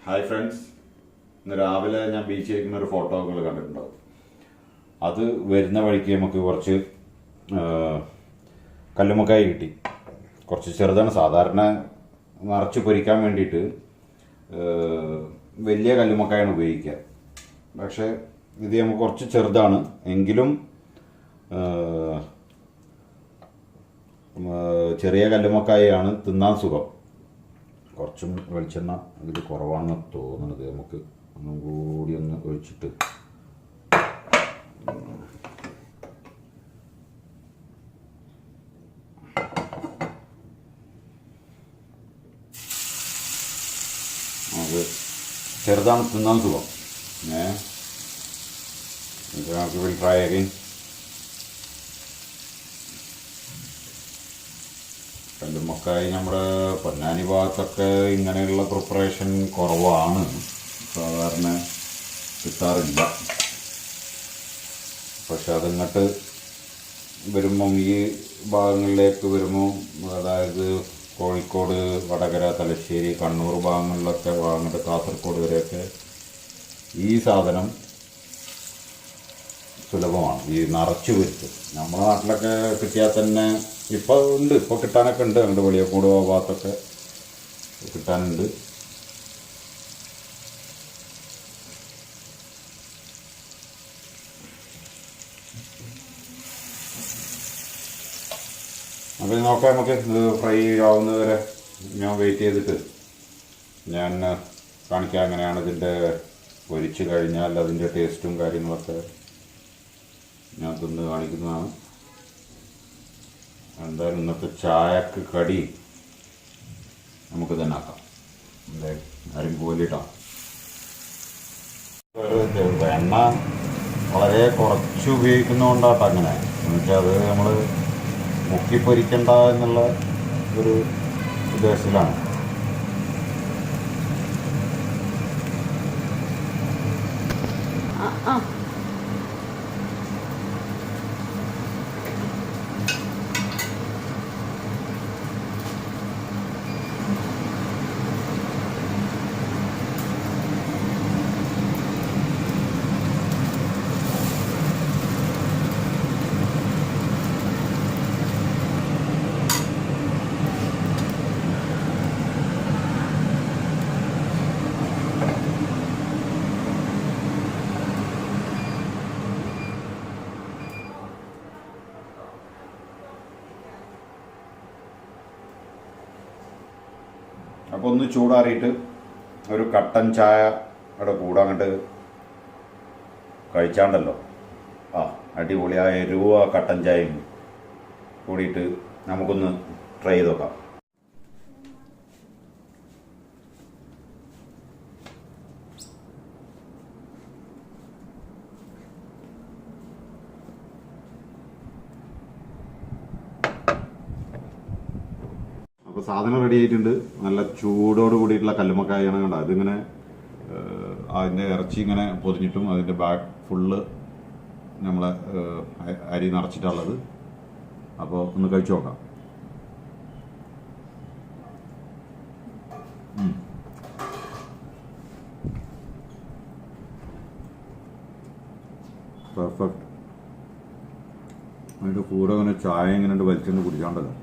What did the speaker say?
Hi friends, ഇന്ന് രാവിലെ ഞാൻ ബീച്ചിൽ ഇരിക്കുന്ന ഒരു ഫോട്ടോകൾ കണ്ടിട്ടുണ്ടാവും. അത് വരുന്ന വഴിക്ക് നമുക്ക് കുറച്ച് കല്ലുമ്മക്കായ കിട്ടി. കുറച്ച് ചെറുതാണ്, സാധാരണ നിറച്ച് പൊരിക്കാൻ വേണ്ടിയിട്ട് വലിയ കല്ലുമ്മക്കായാണ് ഉപയോഗിക്കുക. പക്ഷേ ഇത് നമുക്ക് കുറച്ച് ചെറുതാണ് എങ്കിലും ചെറിയ കല്ലുമ്മക്കായാണ് തിന്നാൻ സുഖം. കുറച്ചും വെളിച്ചെണ്ണ ഇതിൽ കുറവാണെന്ന് തോന്നുന്നത്. നമുക്ക് ഒന്നും കൂടി ഒന്ന് ഒഴിച്ചിട്ട് നമുക്ക് ചെറുതാണ് തിന്നാൻ സുഖം. നമുക്ക് വിൽ ട്രൈ അഗൈൻ. കല്ലുമ്മക്കായ നമ്മുടെ പൊന്നാനി ഭാഗത്തൊക്കെ ഇങ്ങനെയുള്ള പ്രിപ്പറേഷൻ കുറവാണ്, സാധാരണ കിട്ടാറില്ല. പക്ഷെ അതിങ്ങോട്ട് വരുമ്പം ഈ ഭാഗങ്ങളിലേക്ക് വരുമ്പോൾ, അതായത് കോഴിക്കോട്, വടകര, തലശ്ശേരി, കണ്ണൂർ ഭാഗങ്ങളിലൊക്കെ അങ്ങോട്ട് കാസർഗോഡ് വരെയൊക്കെ ഈ സാധനം സുലഭമാണ്, ഈ നിറച്ചു പൊരിച്ച്. നമ്മുടെ നാട്ടിലൊക്കെ കിട്ടിയാൽ തന്നെ ഇപ്പോൾ ഉണ്ട്, ഇപ്പോൾ കിട്ടാനൊക്കെ ഉണ്ട്. അങ്ങോട്ട് വെളിയക്കോട് ഭാഗത്തൊക്കെ കിട്ടാനുണ്ട്. അപ്പോൾ നോക്കാം, നമുക്ക് ഫ്രൈ ആവുന്നവരെ ഞാൻ വെയിറ്റ് ചെയ്തിട്ട് ഞാൻ കാണിക്കാം എങ്ങനെയാണ് ഇതിൻ്റെ പൊരിച്ച് കഴിഞ്ഞാൽ അതിൻ്റെ ടേസ്റ്റും കാര്യങ്ങളൊക്കെ ഞാൻ തിന്ന് കാണിക്കുന്നതാണ്. എന്തായാലും ഇന്നത്തെ ചായക്ക് കടി നമുക്ക് തന്നെ ആക്കാം. ആരും പോലിട്ടാം. എണ്ണ വളരെ കുറച്ച് ഉപയോഗിക്കുന്നതുകൊണ്ടാട്ടോ അങ്ങനെ. എന്നുവെച്ചാൽ അത് നമ്മൾ മുക്കിപ്പൊരിക്കണ്ട എന്നുള്ള ഒരു ഉദ്ദേശത്തിലാണ്. അപ്പോൾ ഒന്ന് ചൂടാറിയിട്ട് ഒരു കട്ടൻ ചായ അവിടെ കൂടെ അങ്ങോട്ട് കഴിച്ചാണ്ടല്ലോ, അടിപൊളിയായ എരിവ് ആ കട്ടൻ ചായയും കൂടിയിട്ട് നമുക്കൊന്ന് ട്രൈ ചെയ്ത് നോക്കാം. അപ്പോൾ സാധനം റെഡി ആയിട്ടുണ്ട്. നല്ല ചൂടോട് കൂടിയിട്ടുള്ള കല്ലുമ്മക്കായാണ് കണ്ടോ. അതിങ്ങനെ അതിൻ്റെ ഇറച്ചി ഇങ്ങനെ പൊതിഞ്ഞിട്ടും അതിൻ്റെ ബാക്ക് ഫുള്ള് നമ്മളെ അരി നിറച്ചിട്ടുള്ളത്. അപ്പോൾ ഒന്ന് കഴിച്ചു നോക്കാം. പെർഫെക്റ്റ്. അതിൻ്റെ കൂടെ അങ്ങനെ ചായ ഇങ്ങനെ വലിച്ചെന്ന് കുടിക്കാണ്ടല്ലോ.